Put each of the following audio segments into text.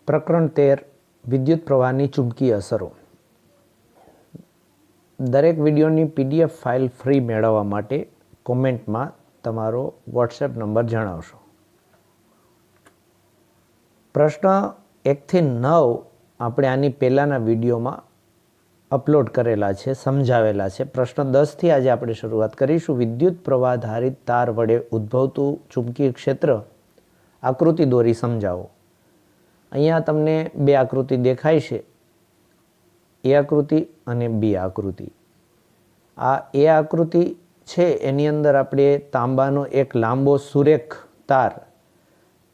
પ્રકરણ 13 વિદ્યુત પ્રવાહની ચુંબકીય અસરો. દરેક વિડીયોની PDF ફાઇલ ફ્રી મેળવવા માટે કોમેન્ટમાં તમારો વોટ્સએપ નંબર જણાવશો. પ્રશ્ન 1 થી 9 આપણે આની પહેલાંના વિડીયોમાં અપલોડ કરેલા છે, સમજાવેલા છે. પ્રશ્ન 10 થી આજે આપણે શરૂઆત કરીશું. વિદ્યુત પ્રવાહ ધારિત તાર વડે ઉદ્ભવતું ચુંબકીય ક્ષેત્ર આકૃતિ દોરી સમજાવો. અહીંયા તમને બે આકૃતિ દેખાય છે, એ આકૃતિ અને બી આકૃતિ. આ એ આકૃતિ છે એની અંદર આપણે તાંબાનો એક લાંબો સુરેખ તાર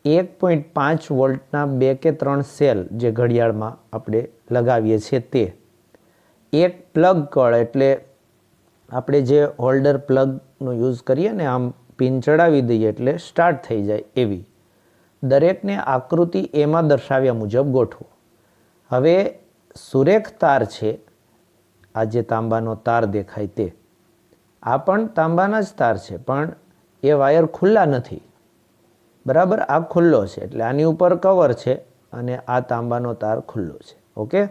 1.5 વોલ્ટના 2 કે 3 સેલ જે ઘડિયાળમાં આપણે લગાવીએ છીએ તે એક પ્લગ કળ, એટલે આપણે જે હોલ્ડર પ્લગનો યુઝ કરીએ ને, આમ પિન ચડાવી દઈએ એટલે સ્ટાર્ટ થઈ જાય એવી દરેકને આકૃતિ એમાં દર્શાવ્યા મુજબ ગોઠવો. હવે સુરેખ તાર છે, આ જે તાંબાનો તાર દેખાય તે, આ પણ તાંબાના જ તાર છે, પણ એ વાયર ખુલ્લા નથી. બરાબર, આ ખુલ્લો છે એટલે આની ઉપર કવર છે અને આ તાંબાનો તાર ખુલ્લો છે. ઓકે,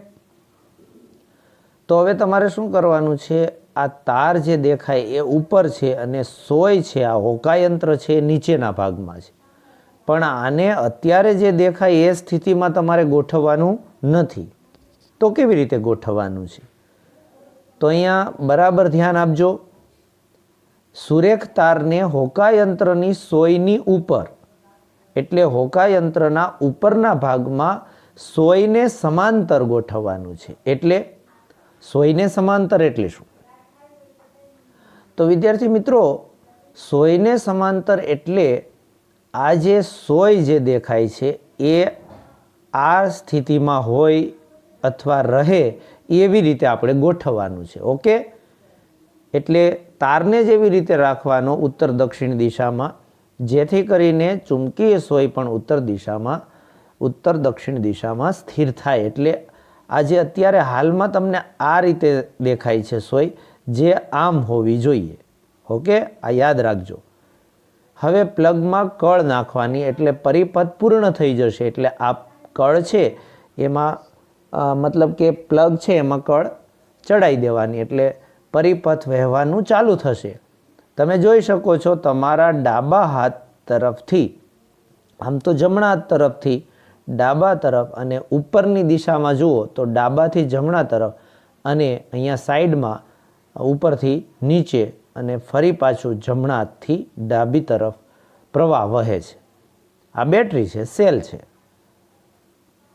તો હવે તમારે શું કરવાનું છે? આ તાર જે દેખાય એ ઉપર છે અને સોય છે, આ હોકાયંત્ર છે એ નીચેના ભાગમાં છે. પણ આને અત્યારે જે દેખાય એ સ્થિતિમાં તમારે ગોઠવવાનું નથી. તો કેવી રીતે ગોઠવવાનું છે? તો અહીંયા બરાબર ધ્યાન આપજો. સુરેખ તારને હોકાયંત્રની સોયની ઉપર, એટલે હોકાયંત્રના ઉપરના ભાગમાં સોયને સમાંતર ગોઠવવાનું છે. એટલે સોયને સમાંતર એટલે શું? તો વિદ્યાર્થી મિત્રો, સોયને સમાંતર એટલે આ જે સોય જે દેખાય છે એ આ સ્થિતિમાં હોય અથવા રહે એવી રીતે આપણે ગોઠવવાનું છે. ઓકે, એટલે તારને જેવી રીતે રાખવાનો ઉત્તર દક્ષિણ દિશામાં, જેથી કરીને ચુંબકીય સોય પણ ઉત્તર દક્ષિણ દિશામાં સ્થિર થાય. એટલે આજે અત્યારે હાલમાં તમને આ રીતે દેખાય છે સોય, જે આમ હોવી જોઈએ. ઓકે, આ યાદ રાખજો. હવે પ્લગમાં કળ નાખવાની, એટલે પરિપથ પૂર્ણ થઈ જશે. એટલે આ કળ છે એમાં મતલબ કે પ્લગ છે એમાં કળ ચડાવી દેવાની, એટલે પરિપથ વહેવાનું ચાલુ થશે. તમે જોઈ શકો છો તમારા ડાબા હાથ તરફથી, આમ તો જમણા હાથ તરફથી ડાબા તરફ, અને ઉપરની દિશામાં જુઓ તો ડાબાથી જમણા તરફ, અને અહીંયા સાઈડમાં ઉપરથી નીચે, અને ફરી પાછું જમણા હાથથી ડાબી તરફ પ્રવાહ વહે છે. આ બેટરી છે, સેલ છે.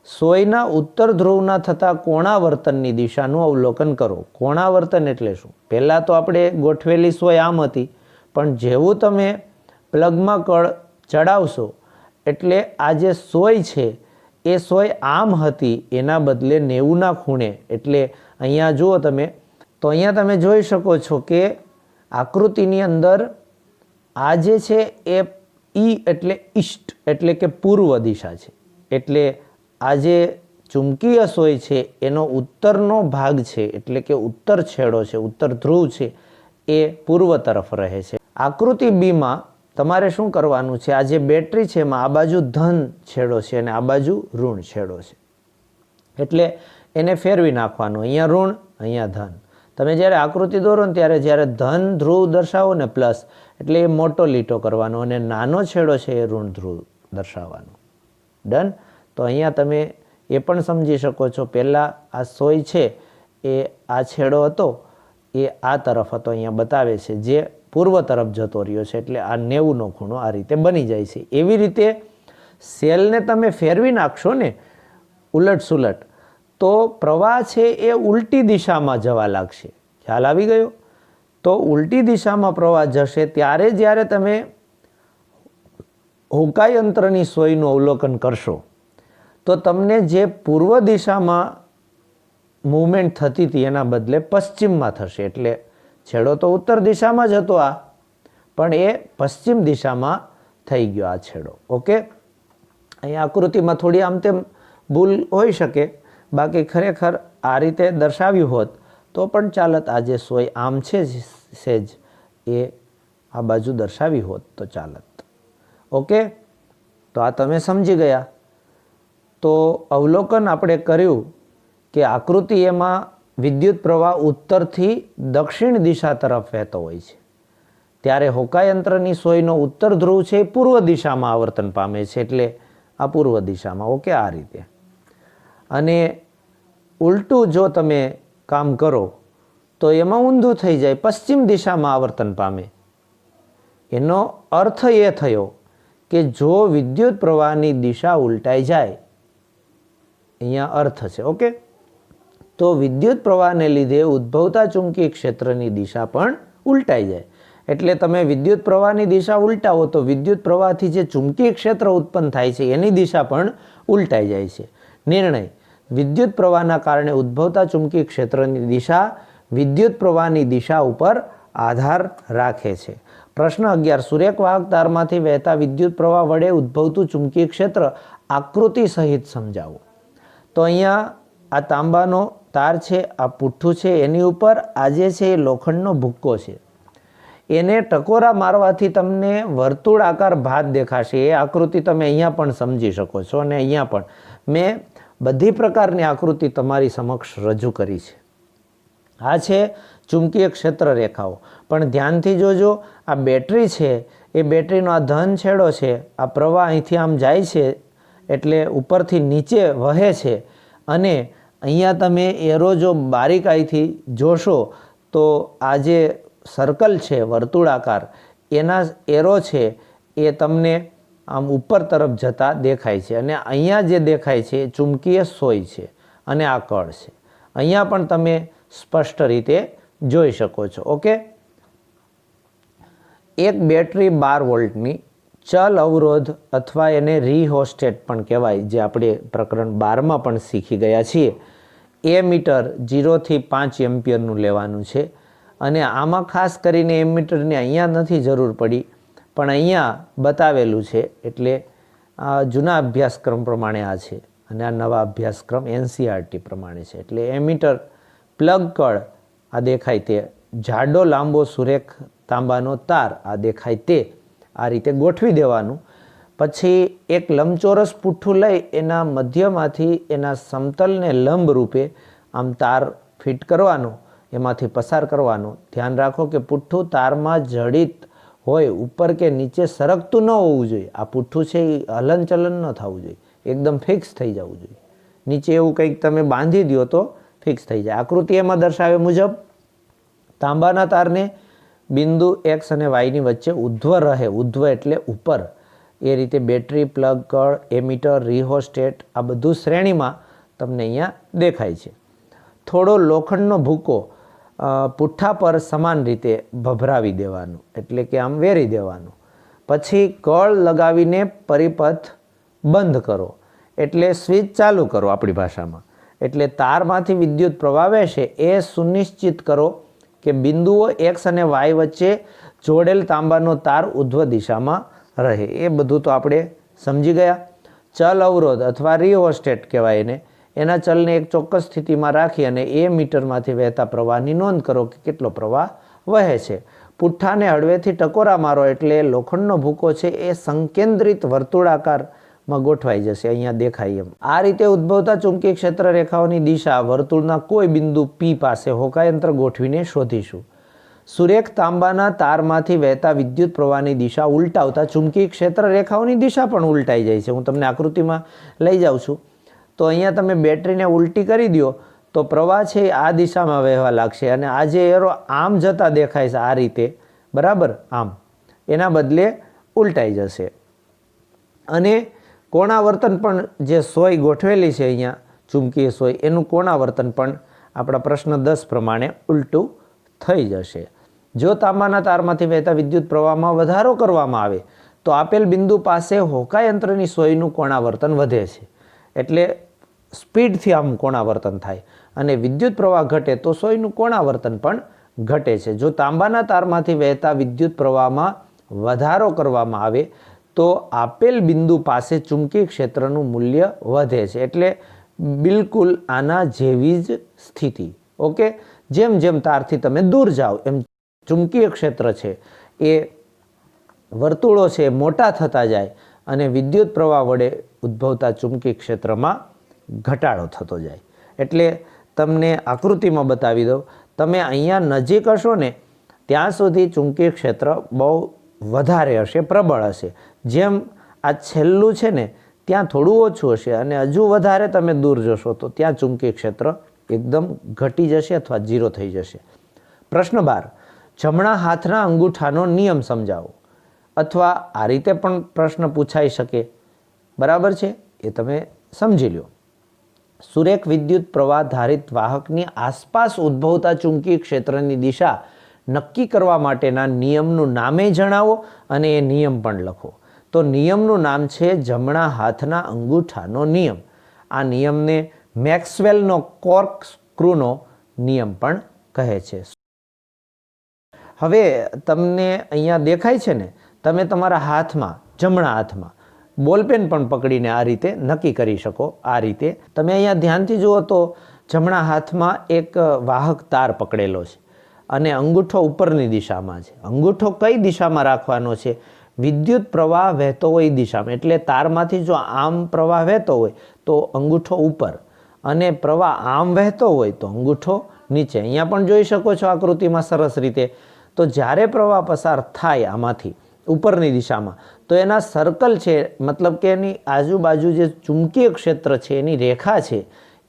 સોયના ઉત્તર ધ્રુવના થતા કોણાવર્તનની દિશાનું અવલોકન કરો. કોણાવર્તન એટલે શું? પહેલાં તો આપણે ગોઠવેલી સોય આમ હતી, પણ જેવું તમે પ્લગમાં કળ ચડાવશો એટલે આ જે સોય છે એ સોય આમ હતી એના બદલે 90ના ખૂણે, એટલે અહીંયા જુઓ તમે, તો અહીંયા તમે જોઈ શકો છો કે આકૃતિની અંદર આ જે છે એ ઈ એટલે ઈસ્ટ, એટલે કે પૂર્વ દિશા છે. એટલે આ જે ચુંબકીય સોય છે એનો ઉત્તરનો ભાગ છે, એટલે કે ઉત્તર છેડો છે, ઉત્તર ધ્રુવ છે, એ પૂર્વ તરફ રહે છે. આકૃતિ બીમાં તમારે શું કરવાનું છે? આ જે બેટરી છે એમાં આ બાજુ ધન છેડો છે અને આ બાજુ ઋણ છેડો છે, એટલે એને ફેરવી નાખવાનું. અહીંયા ઋણ, અહીંયા ધન. તમે જ્યારે આકૃતિ દોરો ને ત્યારે જ્યારે ધન ધ્રુવ દર્શાવો ને પ્લસ, એટલે એ મોટો લીટો કરવાનો, અને નાનો છેડો છે એ ઋણ ધ્રુવ દર્શાવવાનો. ડન. તો અહીંયા તમે એ પણ સમજી શકો છો, પહેલાં આ સોય છે એ આ છેડો હતો એ આ તરફ હતો, અહીંયા બતાવે છે, જે પૂર્વ તરફ જતો રહ્યો છે, એટલે આ 90નો ખૂણો આ રીતે બની જાય છે. એવી રીતે સેલને તમે ફેરવી નાખશો ને ઉલટ સુલટ, તો પ્રવાહ છે એ ઉલટી દિશામાં જવા લાગશે. ખ્યાલ આવી ગયો? તો ઉલટી દિશામાં પ્રવાહ જશે ત્યારે જ્યારે તમે હોકાયંત્રની સોયનું અવલોકન કરશો તો તમને જે પૂર્વ દિશામાં મૂવમેન્ટ થતી હતી એના બદલે પશ્ચિમમાં થશે. એટલે છેડો તો ઉત્તર દિશામાં જ હતો આ, પણ એ પશ્ચિમ દિશામાં થઈ ગયો આ છેડો. ઓકે, અહીંયા આકૃતિમાં થોડી આમ તેમ ભૂલ હોઈ શકે, બાકી ખરેખર આ રીતે દર્શાવ્યું હોત તો પણ ચાલત. આ જે સોય આમ છે સેજ, એ આ બાજુ દર્શાવી હોત તો ચાલત. ઓકે, તો આ તમે સમજી ગયા. તો તો અવલોકન આપણે કર્યું કે આકૃતિ એમાં વિદ્યુત પ્રવાહ ઉત્તરથી દક્ષિણ દિશા તરફ વહેતો હોય છે, ત્યારે હોકાયંત્રની સોયનો ઉત્તર ધ્રુવ છે એ પૂર્વ દિશામાં આવર્તન પામે છે, એટલે આ પૂર્વ દિશામાં. ઓકે, આ રીતે. અને ઉલટું જો તમે કામ કરો તો એમાં ઊંધું થઈ જાય, પશ્ચિમ દિશામાં આવર્તન પામે. એનો અર્થ એ થયો કે જો વિદ્યુત પ્રવાહની દિશા ઉલટાઈ જાય, અહીંયા અર્થ છે. ઓકે, તો વિદ્યુત પ્રવાહને લીધે ઉદ્ભવતા ચુંબકીય ક્ષેત્રની દિશા પણ ઉલટાઈ જાય. એટલે તમે વિદ્યુત પ્રવાહની દિશા ઉલટાવો તો વિદ્યુત પ્રવાહથી જે ચુંબકીય ક્ષેત્ર ઉત્પન્ન થાય છે એની દિશા પણ ઉલટાઈ જાય છે. નિર્ણય: વિદ્યુત પ્રવાહના કારણે ઉદ્ભવતા ચુંબકીય ક્ષેત્રની દિશા વિદ્યુત પ્રવાહની દિશા ઉપર આધાર રાખે છે. પ્રશ્ન 11. સુરેખ વાહક તારમાંથી વહેતા વિદ્યુત પ્રવાહ વડે ઉદ્ભવતું ચુંબકીય ક્ષેત્ર આકૃતિ સહિત સમજાવો. તો અહીંયા આ તાંબાનો તાર છે, આ પુઠ્ઠું છે, એની ઉપર આ જે છે એ લોખંડનો ભૂક્કો છે. એને ટકોરા મારવાથી તમને વર્તુળાકાર ભાત દેખાશે. એ આકૃતિ તમે અહીંયા પણ સમજી શકો છો, અને અહીંયા પણ મેં બધી પ્રકારની આકૃતિ તમારી સમક્ષ રજૂ કરી છે. આ છે ચુંબકીય ક્ષેત્ર રેખાઓ. પણ ધ્યાનથી જોજો, આ બેટરી છે, એ બેટરીનો આ ધન છેડો છે, આ પ્રવાહ અહીંથી આમ જાય છે એટલે ઉપરથી નીચે વહે છે. અને અહીંયા તમે એરો જો બારીકાઈથી જોશો તો આ જે સર્કલ છે વર્તુળાકાર, એના એરો છે એ તમને આમ ઉપર તરફ જતા દેખાય છે. અને અહીંયા જે દેખાય છે એ ચુંબકીય સોય છે, અને આ કળ છે. અહીંયા પણ તમે સ્પષ્ટ રીતે જોઈ શકો છો. ઓકે, એક બેટરી 12 વોલ્ટની ચલ અવરોધ અથવા એને રિહોસ્ટેટ પણ કહેવાય, જે આપણે પ્રકરણ 12માં પણ શીખી ગયા છીએ. એમીટર 0 થી 5 એમ્પિયરનું લેવાનું છે. અને આમાં ખાસ કરીને એમીટરની અહીંયા નથી જરૂર પડી, પણ અહીંયા બતાવેલું છે. એટલે જૂના અભ્યાસક્રમ પ્રમાણે આ છે, અને આ નવા અભ્યાસક્રમ NCERT પ્રમાણે છે. એટલે એમીટર પ્લગ કળ આ દેખાય તે, જાડો લાંબો સુરેખ તાંબાનો તાર આ દેખાય તે, આ રીતે ગોઠવી દેવાનું. પછી એક લંબચોરસ પુઠ્ઠું લઈ એના મધ્યમાંથી એના સમતલને લંબ રૂપે આમ તાર ફિટ કરવાનો, એમાંથી પસાર કરવાનો. ધ્યાન રાખો કે પુઠ્ઠું તારમાં જડિત હોય, ઉપર કે નીચે સરકતું ન હોવું જોઈએ. આ પુઠ્ઠું છે એ હલનચલન ન થવું જોઈએ, એકદમ ફિક્સ થઈ જવું જોઈએ. નીચે એવું કંઈક તમે બાંધી દો તો ફિક્સ થઈ જાય. આકૃતિ એમાં દર્શાવ્યા મુજબ તાંબાના તારને બિંદુ X અને Yની વચ્ચે ઉધ્વ રહે, ઉધ્વ એટલે ઉપર, એ રીતે બેટરી, પ્લગ કળ, એમીટર, રિહોસ્ટેટ આ બધું શ્રેણીમાં તમને અહીંયા દેખાય છે. થોડો લોખંડનો ભૂકો પુઠ્ઠા પર સમાન રીતે ભભરાવી દેવાનું, એટલે કે આમ વેરી દેવાનું. પછી કળ લગાવીને પરિપથ બંધ કરો, એટલે સ્વિચ ચાલુ કરો આપણી ભાષામાં. એટલે તારમાંથી વિદ્યુત પ્રવાહ વહેશે એ સુનિશ્ચિત કરો કે બિંદુઓ X અને Y વચ્ચે જોડેલ તાંબાનો તાર ઉધ્વ દિશામાં રહે. એ બધું તો આપણે સમજી ગયા. ચલ અવરોધ અથવા રિહોસ્ટેટ કહેવાય એને. એના ચલને એક ચોક્કસ સ્થિતિમાં રાખી અને એ મીટરમાંથી વહેતા પ્રવાહની નોંધ કરો કે કેટલો પ્રવાહ વહે છે. પુઠ્ઠાને હળવેથી ટકોરા મારો એટલે લોખંડનો ભૂકો છે એ સંકેન્દ્રિત વર્તુળાકારમાં ગોઠવાઈ જશે, અહીંયા દેખાય એમ. આ રીતે ઉદ્ભવતા ચુંબકીય ક્ષેત્ર રેખાઓની દિશા વર્તુળના કોઈ બિંદુ P પાસે હોકાયંત્ર ગોઠવીને શોધીશું. સુરેખ તાંબાના તારમાંથી વહેતા વિદ્યુત પ્રવાહની દિશા ઉલટાવતા ચુંબકીય ક્ષેત્ર રેખાઓની દિશા પણ ઉલટાઈ જાય છે. હું તમને આકૃતિમાં લઈ જાઉં છું. તો અહીંયા તમે બેટરીને ઉલટી કરી દો તો પ્રવાહ છે આ દિશામાં વહેવા લાગશે, અને આ જે એરો આમ જતા દેખાય છે આ રીતે, બરાબર આમ, એના બદલે ઉલટાઈ જશે. અને કોણાવર્તન પણ જે સોય ગોઠવેલી છે અહીંયા ચુંબકીય સોય, એનું કોણાવર્તન પણ આપણા પ્રશ્ન 10 પ્રમાણે ઉલટું થઈ જશે. જો તાંબાના તારમાંથી વહેતા વિદ્યુત પ્રવાહમાં વધારો કરવામાં આવે તો આપેલ બિંદુ પાસે હોકાયંત્રની સોયનું કોણાવર્તન વધે છે. એટલે સ્પીડથી આમ કોણાવર્તન થાય, અને વિદ્યુત પ્રવાહ ઘટે તો સોયનું કોણાવર્તન પણ ઘટે છે. જો તાંબાના તારમાંથી વહેતા વિદ્યુત પ્રવાહમાં વધારો કરવામાં આવે તો આપેલ બિંદુ પાસે ચુંબકીય ક્ષેત્રનું મૂલ્ય વધે છે. એટલે બિલકુલ આના જેવી જ સ્થિતિ. ઓકે, જેમ જેમ તારથી તમે દૂર જાઓ એમ ચુંબકીય ક્ષેત્ર છે એ વર્તુળો છે મોટા થતા જાય, અને વિદ્યુત પ્રવાહ વડે ઉદ્ભવતા ચુંબકીય ક્ષેત્રમાં ઘટાડો થતો જાય. એટલે તમને આકૃતિમાં બતાવી દઉં, તમે અહીંયા નજીક હશો ને ત્યાં સુધી ચુંબકીય ક્ષેત્ર બહુ વધારે હશે, પ્રબળ હશે. જેમ આ છેલ્લું છે ને ત્યાં થોડું ઓછું હશે અને હજુ વધારે તમે દૂર જશો તો ત્યાં ચુંબકીય ક્ષેત્ર એકદમ ઘટી જશે અથવા 0 થઈ જશે. પ્રશ્ન 12, જમણા હાથના અંગૂઠાનો નિયમ સમજાવો. અથવા આ રીતે પણ પ્રશ્ન પૂછાઈ શકે. બરાબર છે, એ તમે સમજી લો. સુરેખ વિદ્યુત પ્રવાહ ધારિત વાહકની આસપાસ ઉદ્ભવતા ચુંબકીય ક્ષેત્રની દિશા નક્કી કરવા માટેના નિયમનું નામે જણાવો અને એ નિયમ પણ લખો. તો નિયમનું નામ છે જમણા હાથના અંગૂઠાનો નિયમ. આ નિયમને મેક્સવેલનો કોર્કસ્ક્રૂનો નિયમ પણ કહે છે. હવે તમને અહીંયા દેખાય છે ને, તમે તમારા હાથમાં, જમણા હાથમાં બોલપેન પણ પકડીને આ રીતે નક્કી કરી શકો. આ રીતે તમે અહીંયા ધ્યાનથી જુઓ તો જમણા હાથમાં એક વાહક તાર પકડેલો છે અને અંગૂઠો ઉપરની દિશામાં છે. અંગૂઠો કઈ દિશામાં રાખવાનો છે? વિદ્યુત પ્રવાહ વહેતો હોય દિશામાં. એટલે તારમાંથી જો આમ પ્રવાહ વહેતો હોય તો અંગૂઠો ઉપર અને પ્રવાહ આમ વહેતો હોય તો અંગૂઠો નીચે. અહીંયા પણ જોઈ શકો છો આકૃતિમાં સરસ રીતે. તો જ્યારે પ્રવાહ પસાર થાય આમાંથી ઉપરની દિશામાં તો એના સર્કલ છે, મતલબ કે એની આજુબાજુ જે ચુંબકીય ક્ષેત્ર છે એની રેખા છે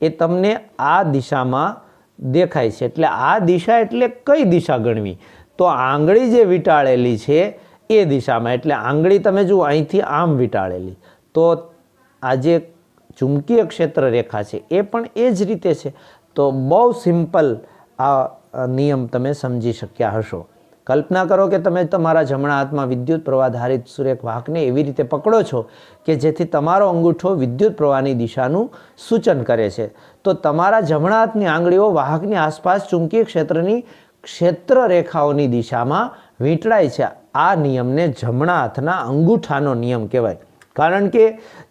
એ તમને આ દિશામાં દેખાય છે. એટલે આ દિશા એટલે કઈ દિશા ગણવી? તો આંગળી જે વીંટાળેલી છે એ દિશામાં. એટલે આંગળી તમે જુઓ અહીંથી આમ વીંટાળેલી, તો આ જે ચુંબકીય ક્ષેત્ર રેખા છે એ પણ એ જ રીતે છે. તો બહુ સિમ્પલ આ નિયમ તમે સમજી શક્યા હશો. કલ્પના કરો કે તમે તમારા જમણા હાથમાં વિદ્યુત પ્રવાહ ધારિત સુરેખ વાહકને એવી રીતે પકડો છો કે જેથી તમારો અંગૂઠો વિદ્યુત પ્રવાહની દિશાનું સૂચન કરે છે. તો તમારા જમણા હાથની આંગળીઓ વાહકની આસપાસ ચુંબકીય ક્ષેત્રની ક્ષેત્ર રેખાઓની દિશામાં વીંટળાય છે. આ નિયમને જમણા હાથના અંગૂઠાનો નિયમ કહેવાય. કારણ કે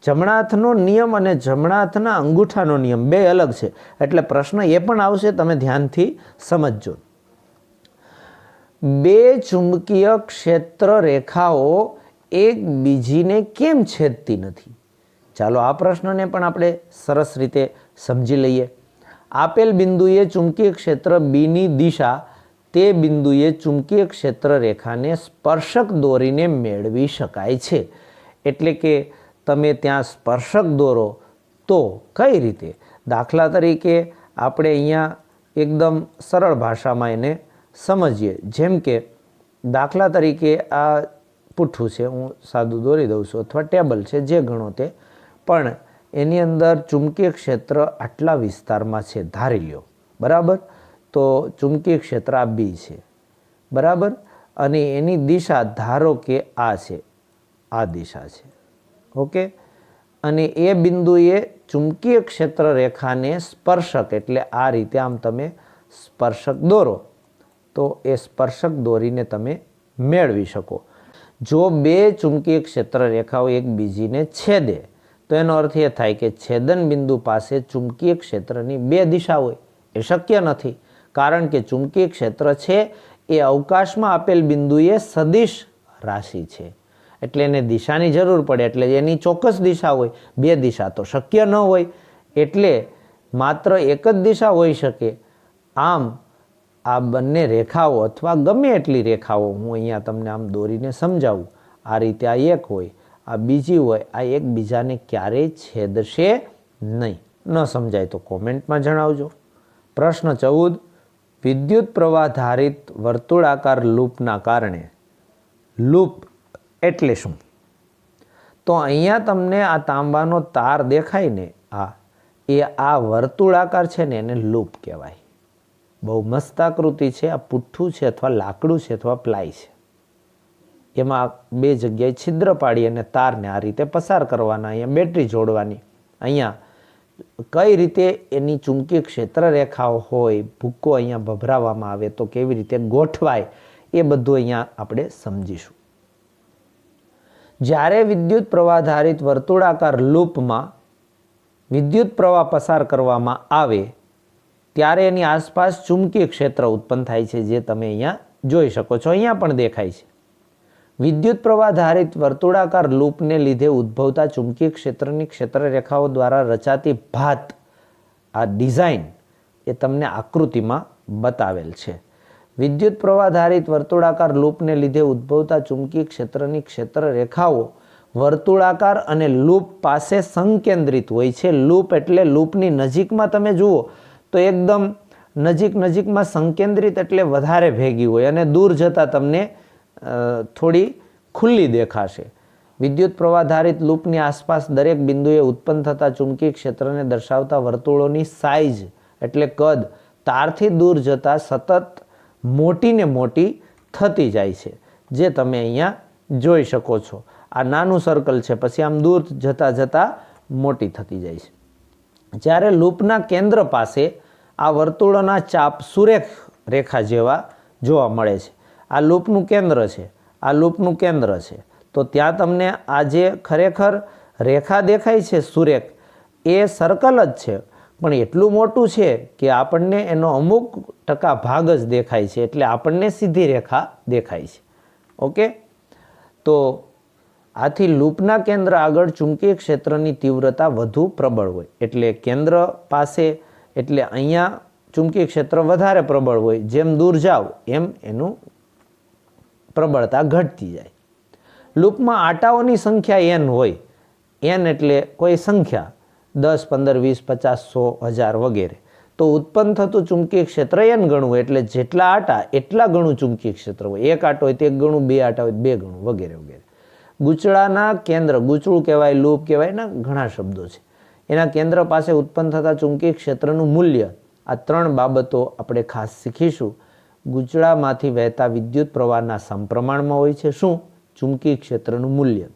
જમણા હાથનો નિયમ અને જમણા હાથના અંગૂઠાનો નિયમ બે અલગ છે. એટલે પ્રશ્ન એ પણ આવશે, તમે ધ્યાનથી સમજજો. બે ચુંબકીય ક્ષેત્ર રેખાઓ એકબીજીને કેમ છેદતી નથી? ચાલો આ પ્રશ્નને પણ આપણે સરસ રીતે સમજી લઈએ. આપેલ બિંદુએ ચુંબકીય ક્ષેત્ર બીની દિશા તે બિંદુએ ચુંબકીય ક્ષેત્ર રેખાને સ્પર્શક દોરીને મેળવી શકાય છે. એટલે કે તમે ત્યાં સ્પર્શક દોરો તો કઈ રીતે? દાખલા તરીકે આપણે અહીંયા એકદમ સરળ ભાષામાં એને સમજીએ. જેમ કે દાખલા તરીકે આ પુઠ્ઠું છે, હું સાદું દોરી દઉં છું, અથવા ટેબલ છે, જે ગણો તે, પણ એની અંદર ચુંબકીય ક્ષેત્ર આટલા વિસ્તારમાં છે ધારી લ્યો. બરાબર? તો ચુંબકીય ક્ષેત્ર આ બી છે. બરાબર? અને એની દિશા ધારો કે આ છે, આ દિશા છે. ઓકે? અને એ બિંદુએ ચુંબકીય ક્ષેત્ર રેખાને સ્પર્શક, એટલે આ રીતે આમ તમે સ્પર્શક દોરો તો એ સ્પર્શક દોરીને તમે મેળવી શકો. જો બે ચુંબકીય ક્ષેત્ર રેખાઓ એકબીજીને છેદે તો એનો અર્થ એ થાય કે છેદન બિંદુ પાસે ચુંબકીય ક્ષેત્રની બે દિશા હોય. એ શક્ય નથી, કારણ કે ચુંબકીય ક્ષેત્ર છે એ અવકાશમાં આપેલ બિંદુએ સદિશ રાશિ છે. એટલે એને દિશાની જરૂર પડે. એટલે એની ચોક્કસ દિશા હોય, બે દિશા તો શક્ય ન હોય. એટલે માત્ર એક જ દિશા હોઈ શકે. આમ આ બંને રેખાઓ અથવા ગમે એટલી રેખાઓ, હું અહીંયા તમને આમ દોરીને સમજાવું, આ રીતે આ એક હોય, આ બીજી હોય, આ એકબીજાને ક્યારેય છેદશે નહીં. ન સમજાય તો કોમેન્ટમાં જણાવજો. પ્રશ્ન 14, વિદ્યુત પ્રવાહ ધારિત વર્તુળાકાર લૂપના કારણે. લૂપ એટલે શું? તો અહીંયા તમને આ તાંબાનો તાર દેખાય ને, એ આ વર્તુળાકાર છે ને એને લૂપ કહેવાય. બહુ મસ્ત આકૃતિ છે. આ પુઠ્ઠું છે અથવા લાકડું છે અથવા પ્લાય છે. એમાં બે જગ્યાએ છિદ્ર પાડી અને તારને આ રીતે પસાર કરવાના. અહીંયા બેટરી જોડવાની. અહીંયા કઈ રીતે એની ચુંબકીય ક્ષેત્ર રેખાઓ હોય, ભૂકો અહીંયા ભભરાવવામાં આવે તો કેવી રીતે ગોઠવાય, એ બધું અહીંયા આપણે સમજીશું. જ્યારે વિદ્યુત પ્રવાહ ધારિત વર્તુળાકાર લૂપમાં વિદ્યુત પ્રવાહ પસાર કરવામાં આવે ત્યારે એની આસપાસ ચુંબકીય ક્ષેત્ર ઉત્પન્ન થાય છે, જે તમે અહીંયા જોઈ શકો છો. અહીંયા પણ દેખાય છે. વિદ્યુત પ્રવાહ ધારિત વર્તુળાકાર લૂપને લીધે ઉદ્ભવતા ચુંબકીય ક્ષેત્રની ક્ષેત્રરેખાઓ દ્વારા રચાતી ભાત, આ ડિઝાઇન એ તમને આકૃતિમાં બતાવેલ છે. વિદ્યુત પ્રવાહ ધારિત વર્તુળાકાર લૂપને લીધે ઉદ્ભવતા ચુંબકીય ક્ષેત્રની ક્ષેત્રરેખાઓ વર્તુળાકાર અને લૂપ પાસે સંકેન્દ્રિત હોય છે. લૂપ એટલે લૂપની નજીકમાં તમે જુઓ તો એકદમ નજીકમાં સંકેન્દ્રિત એટલે વધારે ભેગી હોય અને દૂર જતાં તમને થોડી ખુલ્લી દેખાશે. વિદ્યુત પ્રવાહ ધારિત લૂપની આસપાસ દરેક બિંદુએ ઉત્પન્ન થતા ચુંબકીય ક્ષેત્રને દર્શાવતા વર્તુળોની સાઇઝ એટલે કદ તારથી દૂર જતાં સતત મોટી ને મોટી થતી જાય છે, જે તમે અહીંયા જોઈ શકો છો. આ નાનું સર્કલ છે, પછી આમ દૂર જતાં મોટી થતી જાય છે. જ્યારે લૂપના કેન્દ્ર પાસે આ વર્તુળોના ચાપ સુરેખ રેખા જેવા જોવા મળે છે. આ લૂપનું કેન્દ્ર છે, આ લૂપનું કેન્દ્ર છે. તો ત્યાં તમને આ જે ખરેખર રેખા દેખાય છે સુરેખ, એ સર્કલ જ છે, પણ એટલું મોટું છે કે આપણને એનો અમુક ટકા ભાગ જ દેખાય છે, એટલે આપણને સીધી રેખા દેખાય છે. ઓકે, તો આથી લૂપના કેન્દ્ર આગળ ચુંબકીય ક્ષેત્રની તીવ્રતા વધુ પ્રબળ હોય. એટલે કેન્દ્ર પાસે એટલે અહીંયા ચુંબકીય ક્ષેત્ર વધારે પ્રબળ હોય. જેમ દૂર જાઓ એમ એનું પ્રબળતા ઘટતી જાય. લૂપમાં આટાઓની સંખ્યા n હોય. n એટલે કોઈ સંખ્યા 10, 15, 20, 50, 100, 1000 વગેરે. તો ઉત્પન્ન થતું ચુંબકીય ક્ષેત્ર n ગણું હોય. એટલે જેટલા આટા એટલા ગણું ચુંબકીય ક્ષેત્ર હોય. એક આટો હોય તો 1 ગણું, 2 આટા હોય 2 ગણું વગેરે વગેરે. ગૂંચળાના કેન્દ્ર, ગૂંચળું કહેવાય, લૂપ કહેવાય, ના ઘણા શબ્દો છે. એના કેન્દ્ર પાસે ઉત્પન્ન થતા ચુંબકીય ક્ષેત્રનું મૂલ્ય, આ 3 બાબતો આપણે ખાસ શીખીશું. ગૂંચળામાંથી વહેતા વિદ્યુત પ્રવાહના સમપ્રમાણમાં હોય છે શું? ચુંબકીય ક્ષેત્રનું મૂલ્ય.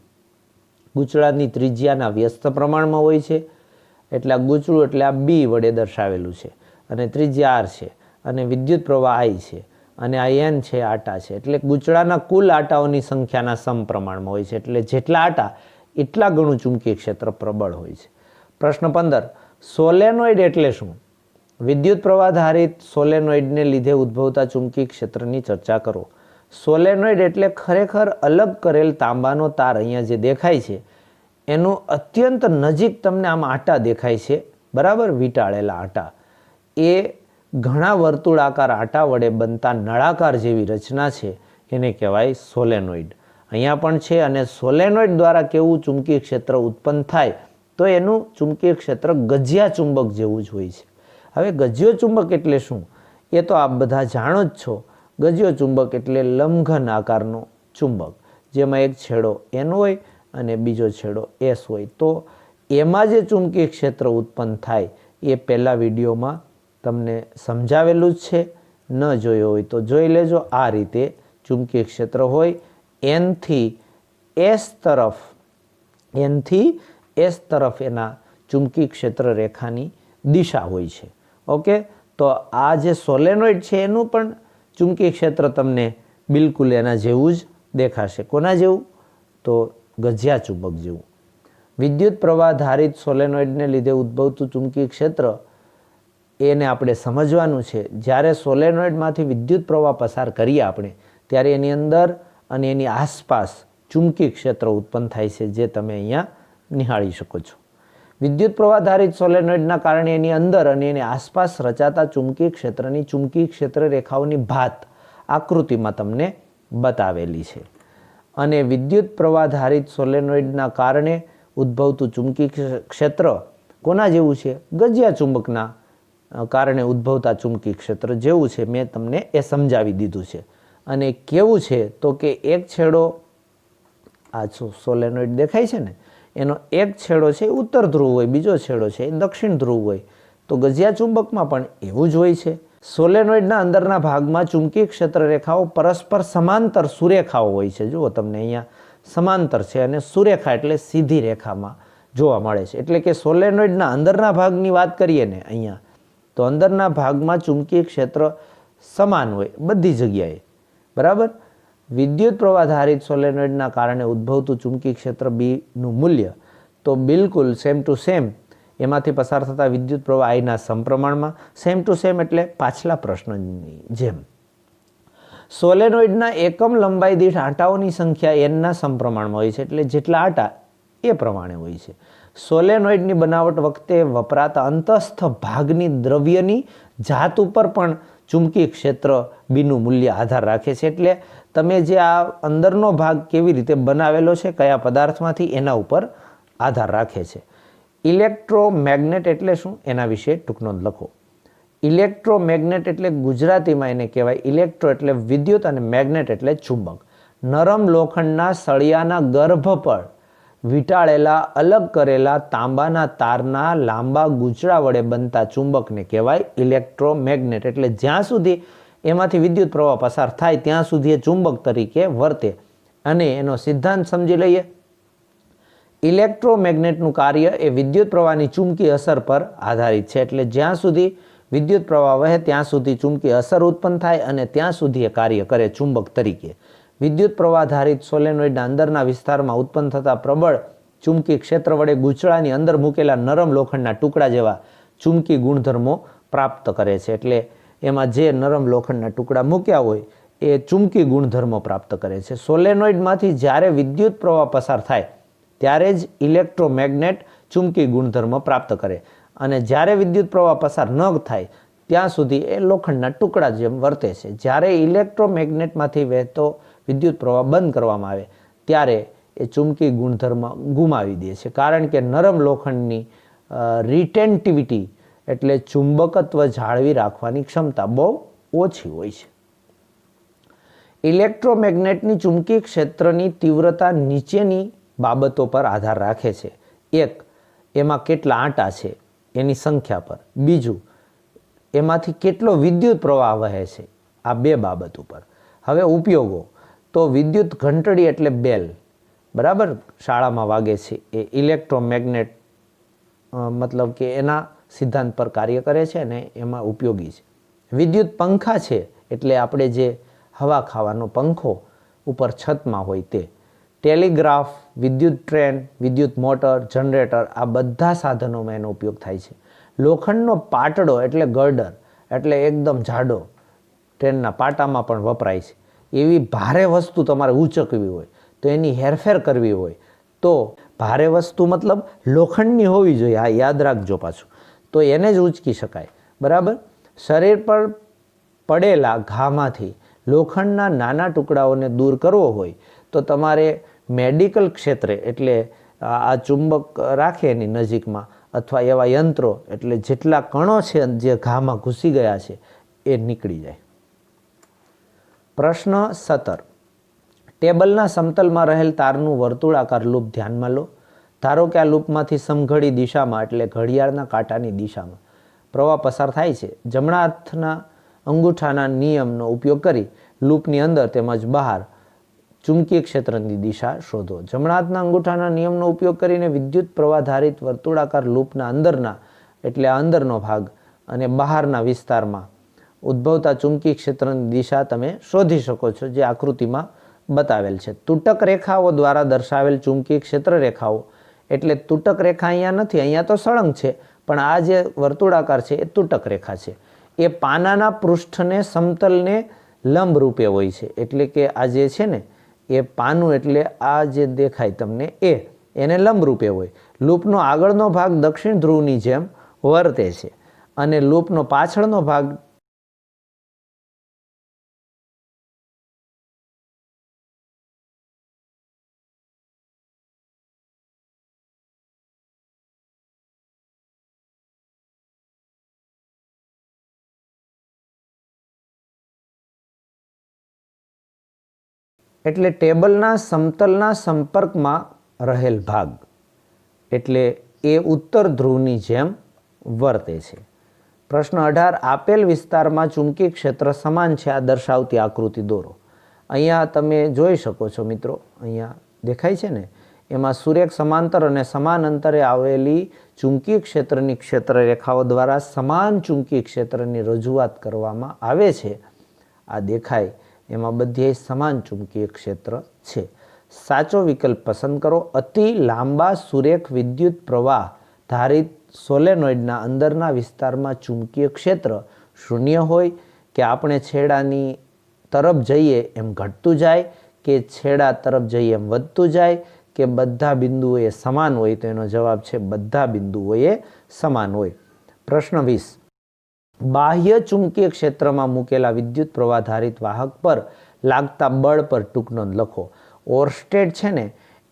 ગૂંચળાની ત્રિજ્યાના વ્યસ્ત પ્રમાણમાં હોય છે. એટલે આ ગૂંચળું એટલે આ b વડે દર્શાવેલું છે અને ત્રિજ્યા r છે અને વિદ્યુત પ્રવાહ I છે અને આ n છે, આટા છે. એટલે ગૂંચળાના કુલ આટાઓની સંખ્યાના સમપ્રમાણમાં હોય છે. એટલે જેટલા આટા એટલા ગણું ચુંબકીય ક્ષેત્ર પ્રબળ હોય છે. પ્રશ્ન 15, સોલેનોઇડ એટલે શું? વિદ્યુત પ્રવાહ ધારિત સોલેનોઇડને લીધે ઉદ્ભવતા ચુંબકીય ક્ષેત્રની ચર્ચા કરો. સોલેનોઇડ એટલે ખરેખર અલગ કરેલ તાંબાનો તાર, અહીંયા જે દેખાય છે એનું અત્યંત નજીક તમને આમ આટા દેખાય છે, બરાબર, વીંટાળેલા આટા. એ ઘણા વર્તુળાકાર આટા વડે બનતા નળાકાર જેવી રચના છે, એને કહેવાય સોલેનોઇડ. અહીંયા પણ છે. અને સોલેનોઇડ દ્વારા કેવું ચુંબકીય ક્ષેત્ર ઉત્પન્ન થાય તો એનું ચુંબકીય ક્ષેત્ર ગજિયા ચુંબક જેવું જ હોય છે. હવે ગજિયો ચુંબક એટલે શું? એ તો આપ બધા જાણો જ છો. ગજિયો ચુંબક એટલે લંબઘન આકારનો ચુંબક, જેમાં એક છેડો n હોય અને બીજો છેડો s હોય. તો એમાં જે ચુંબકીય ક્ષેત્ર ઉત્પન્ન થાય એ પહેલા વિડીયોમાં તમને સમજાવેલું જ છે. ન જોયો હોય તો જોઈ લેજો. આ રીતે ચુંબકીય ક્ષેત્ર હોય. n થી s તરફ એના ચુંબકીય ક્ષેત્ર રેખાની દિશા હોય છે. ઓકે, તો આ જે સોલેનોઇડ છે એનું પણ ચુંબકીય ક્ષેત્ર તમને બિલકુલ એના જેવું જ દેખાશે. કોના જેવું? તો ગજિયા ચુંબક જેવું. વિદ્યુત પ્રવાહ ધારિત સોલેનોઇડને લીધે ઉદ્ભવતું ચુંબકીય ક્ષેત્ર એને આપણે સમજવાનું છે. જ્યારે સોલેનોઇડમાંથી વિદ્યુત પ્રવાહ પસાર કરીએ આપણે, ત્યારે એની અંદર અને એની આસપાસ ચુંબકીય ક્ષેત્ર ઉત્પન્ન થાય છે, જે તમે અહીંયા નિહાળી શકો છો. વિદ્યુત પ્રવાહ ધારિત સોલેનોઇડના કારણે એની અંદર અને એની આસપાસ રચાતા ચુંબકીય ક્ષેત્રની ચુંબકીય ક્ષેત્ર રેખાઓની ભાત આકૃતિમાં તમને બતાવેલી છે. અને વિદ્યુત પ્રવાહ ધારિત સોલેનોઇડના કારણે ઉદ્ભવતું ચુંબકીય ક્ષેત્ર કોના જેવું છે? ગજિયા ચુંબકના કારણે ઉદ્ભવતા ચુંબકીય ક્ષેત્ર જેવું છે. મેં તમને એ સમજાવી દીધું છે. અને કેવું છે તો કે એક છેડો, આ સોલેનોઇડ દેખાય છે ને, એનો એક છેડો છે ઉત્તર ધ્રુવ હોય, બીજો છેડો છે એ દક્ષિણ ધ્રુવ હોય. તો ગજિયા ચુંબકમાં પણ એવું જ હોય છે. સોલેનોઇડના અંદરના ભાગમાં ચુંબકીય ક્ષેત્ર રેખાઓ પરસ્પર સમાંતર સુરેખાઓ હોય છે. જુઓ, તમને અહીંયા સમાંતર છે અને સુરેખા એટલે સીધી રેખામાં જોવા મળે છે. એટલે કે સોલેનોઇડના અંદરના ભાગની વાત કરીએ ને અહીંયા, તો અંદરના ભાગમાં ચુંબકીય ક્ષેત્ર સમાન હોય બધી જગ્યાએ, બરાબર. વિદ્યુત પ્રવાહ ધારિત સોલેનોઇડના કારણે ઉદ્ભવતું ચુંબકીય ક્ષેત્ર બીનું મૂલ્ય તો બિલકુલ સેમ ટુ સેમ એમાંથી પસાર થતા વિદ્યુત પ્રવાહ Iના સમપ્રમાણમાં. સેમ ટુ સેમ એટલે પાછલા પ્રશ્નની જેમ. સોલેનોઇડના એકમ લંબાઈ દીઠ આંટાઓની સંખ્યા એનના સમપ્રમાણમાં હોય છે, એટલે જેટલા આંટા એ પ્રમાણે હોય છે. સોલેનોઇડની બનાવટ વખતે વપરાતા અંતસ્થ ભાગની દ્રવ્યની જાત ઉપર પણ ચુંબકીય ક્ષેત્ર બીનું મૂલ્ય આધાર રાખે છે. એટલે તમે જે આ અંદરનો ભાગ કેવી રીતે બનાવેલો છે, કયા પદાર્થમાંથી, એના ઉપર આધાર રાખે છે. ઇલેક્ટ્રોમેગ્નેટ એટલે શું, એના વિશે ટૂંક નોંધ લખો. ઇલેક્ટ્રોમેગ્નેટ એટલે ગુજરાતીમાં એને કહેવાય ઇલેક્ટ્રો એટલે વિદ્યુત અને મેગ્નેટ એટલે ચુંબક. નરમ લોખંડના સળિયાના ગર્ભ પર વીંટાળેલા અલગ કરેલા તાંબાના તારના લાંબા ગૂંચળા વડે બનતા ચુંબકને કહેવાય ઇલેક્ટ્રોમેગ્નેટ. એટલે જ્યાં સુધી એમાંથી વિદ્યુત પ્રવાહ પસાર થાય ત્યાં સુધી એ ચુંબક તરીકે વર્તે. અને એનો સિદ્ધાંત સમજી લઈએ. ઇલેક્ટ્રોમેગ્નેટનું કાર્ય એ વિદ્યુત પ્રવાહની ચુંબકીય અસર પર આધારિત છે. એટલે જ્યાં સુધી વિદ્યુત પ્રવાહ વહે ત્યાં સુધી ચુંબકીય અસર ઉત્પન્ન થાય અને ત્યાં સુધી એ કાર્ય કરે ચુંબક તરીકે. વિદ્યુત પ્રવાહધારિત સોલેનોઇડના અંદરના વિસ્તારમાં ઉત્પન્ન થતા પ્રબળ ચુંબકી ક્ષેત્ર વડે ગૂંચળાની અંદર મૂકેલા નરમ લોખંડના ટુકડા જેવા ચુંબકી ગુણધર્મો પ્રાપ્ત કરે છે. એટલે એમાં જે નરમ લોખંડના ટુકડા મૂક્યા હોય એ ચુંબકી ગુણધર્મો પ્રાપ્ત કરે છે. સોલેનોઇડમાંથી જ્યારે વિદ્યુત પ્રવાહ પસાર થાય ત્યારે જ ઇલેક્ટ્રોમેગ્નેટ ચુંબકી ગુણધર્મ પ્રાપ્ત કરે અને જ્યારે વિદ્યુત પ્રવાહ પસાર ન થાય ત્યાં સુધી એ લોખંડના ટુકડા જેમ વર્તે છે. જ્યારે ઇલેક્ટ્રોમેગ્નેટમાંથી વહેતો વિદ્યુત પ્રવાહ બંધ કરવામાં આવે ત્યારે એ ચુંબકી ગુણધર્મ ગુમાવી દે છે, કારણ કે નરમ લોખંડની રિટેન્ટિવિટી એટલે ચુંબકત્વ જાળવી રાખવાની ક્ષમતા બહુ ઓછી હોય છે. ઇલેક્ટ્રોમેગ્નેટની ચુંબકીય ક્ષેત્રની તીવ્રતા નીચેની બાબતો પર આધાર રાખે છે. એક, એમાં કેટલા આંટા છે એની સંખ્યા પર. બીજું, એમાંથી કેટલો વિદ્યુત પ્રવાહ વહે છે, આ બે બાબત ઉપર. હવે ઉપયોગો, તો વિદ્યુત ઘંટડી એટલે બેલ, બરાબર, શાળામાં વાગે છે, એ ઇલેક્ટ્રોમેગ્નેટ મતલબ કે એના સિદ્ધાંત પર કાર્ય કરે છે અને એમાં ઉપયોગી છે. વિદ્યુત પંખા છે એટલે આપણે જે હવા ખાવાનો પંખો ઉપર છતમાં હોય તે. ટેલિગ્રાફ, વિદ્યુત ટ્રેન, વિદ્યુત મોટર, જનરેટર, આ બધા સાધનોમાં એનો ઉપયોગ થાય છે. લોખંડનો પાટડો એટલે ગર્ડર, એટલે એકદમ જાડો, ટ્રેનના પાટામાં પણ વપરાય છે. એવી ભારે વસ્તુ તમારે ઊંચકવી હોય તો એની હેરફેર કરવી હોય તો ભારે વસ્તુ મતલબ લોખંડની હોવી જોઈએ, આ યાદ રાખજો પાછું, તો એને જ ઊંચકી શકાય, બરાબર. શરીર પર પડેલા ઘામાંથી લોખંડના નાના ટુકડાઓને દૂર કરવો હોય તો તમારે મેડિકલ ક્ષેત્રે એટલે આ ચુંબક રાખે એની નજીકમાં અથવા એવા યંત્રો એટલે જેટલા કણો છે જે ઘામાં ઘૂસી ગયા છે એ નીકળી જાય. પ્રશ્ન 17. ટેબલના સમતલમાં રહેલ તારનું વર્તુળાકાર લૂપ ધ્યાનમાં લો. ધારો કે આ લૂપમાંથી સમઘડી દિશામાં એટલે ઘડિયાળના કાંટાની દિશામાં પ્રવાહ પસાર થાય છે. જમણા હાથના અંગૂઠાના નિયમનો ઉપયોગ કરી લૂપની અંદર તેમજ બહાર ચુંબકીય ક્ષેત્રની દિશા શોધો. જમણા હાથના અંગૂઠાના નિયમનો ઉપયોગ કરીને વિદ્યુત પ્રવાહધારિત વર્તુળાકાર લૂપના અંદરના એટલે અંદરનો ભાગ અને બહારના વિસ્તારમાં ઉદ્ભવતા ચુંબકીય ક્ષેત્રની દિશા તમે શોધી શકો છો, જે આકૃતિમાં બતાવેલ છે. તૂટક રેખાઓ દ્વારા દર્શાવેલ ચુંબકીય ક્ષેત્ર રેખાઓ એટલે તૂટક રેખા અહીંયા નથી, અહીંયા તો સળંગ છે, પણ આ જે વર્તુળાકાર છે એ તૂટક રેખા છે. એ પાનાના પૃષ્ઠને સમતલને લંબ રૂપે હોય છે. એટલે કે આ જે છે ને એ પાનું એટલે આ જે દેખાય તમને એને લંબ રૂપે હોય. લૂપનો આગળનો ભાગ દક્ષિણ ધ્રુવની જેમ વર્તે છે અને લૂપનો પાછળનો ભાગ એટલે ટેબલના સમતલના સંપર્કમાં રહેલ ભાગ એટલે એ ઉત્તર ધ્રુવની જેમ વર્તે છે. પ્રશ્ન 18. આપેલ વિસ્તારમાં ચુંબકીય ક્ષેત્ર સમાન છે, આ દર્શાવતી આકૃતિ દોરો. અહીંયા તમે જોઈ શકો છો મિત્રો, અહીંયા દેખાય છે ને, એમાં સુરેખ સમાંતર અને સમાન અંતરે આવેલી ચુંબકીય ક્ષેત્રની ક્ષેત્ર રેખાઓ દ્વારા સમાન ચુંબકીય ક્ષેત્રની રજૂઆત કરવામાં આવે છે. આ દેખાય એમાં બધે સમાન ચુંબકીય ક્ષેત્ર છે. સાચો વિકલ્પ પસંદ કરો. અતિ લાંબા સુરેખ વિદ્યુત પ્રવાહ ધારિત સોલેનોઇડના અંદરના વિસ્તારમાં ચુંબકીય ક્ષેત્ર શૂન્ય હોય કે આપણે છેડાની તરફ જઈએ એમ ઘટતું જાય કે છેડા તરફ જઈએ એમ વધતું જાય કે બધા બિંદુઓ એ સમાન હોય? તો એનો જવાબ છે બધા બિંદુઓ એ સમાન હોય. પ્રશ્ન 20. બાહ્ય ચુંબકીય ક્ષેત્રમાં મૂકેલા વિદ્યુત પ્રવાહ વાહક પર લાગતા બળ પર ટૂંક નોંધ લખો. ઓર્સ્ટેડ છે ને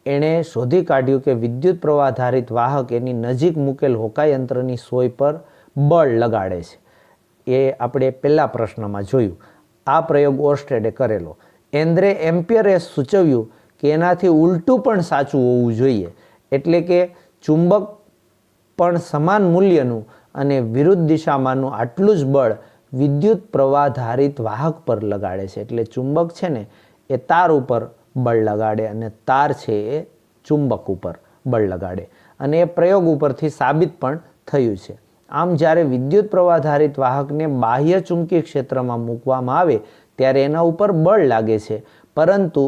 એણે શોધી કાઢ્યું કે વિદ્યુત પ્રવાહ વાહક એની નજીક મૂકેલ હોકાયંત્રની સોય પર બળ લગાડે છે. એ આપણે પહેલા પ્રશ્નમાં જોયું. આ પ્રયોગ ઓર્સ્ટેડે કરેલો. એન્દ્રે એમ્પિયરે સૂચવ્યું કે એનાથી ઉલટું પણ સાચું હોવું જોઈએ, એટલે કે ચુંબક પણ સમાન મૂલ્યનું અને વિરુદ્ધ દિશામાંનું આટલું જ બળ વિદ્યુત પ્રવાહ વાહક પર લગાડે છે. એટલે ચુંબક છે ને એ તાર ઉપર બળ લગાડે અને તાર છે એ ચુંબક ઉપર બળ લગાડે, અને એ પ્રયોગ ઉપરથી સાબિત પણ થયું છે. આમ જ્યારે વિદ્યુત પ્રવાહ વાહકને બાહ્ય ચુંબકીય ક્ષેત્રમાં મૂકવામાં આવે ત્યારે એના ઉપર બળ લાગે છે, પરંતુ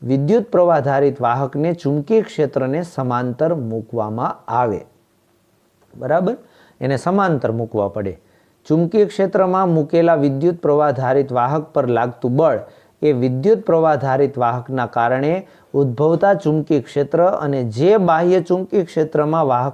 વિદ્યુત પ્રવાહ વાહકને ચુંબકીય ક્ષેત્રને સમાંતર મૂકવામાં આવે. બરાબર, એને સમાંતર મૂકવા પડે. ચુંબકીય ક્ષેત્રમાં મૂકેલા વિદ્યુત પ્રવાહ વાહક પર લાગતું બળ એ વિદ્યુત પ્રવાહ વાહકના કારણે ઉદ્ભવતા ચુંબકીય ક્ષેત્ર અને જે બાહ્ય ચુંબકીય ક્ષેત્રમાં વાહક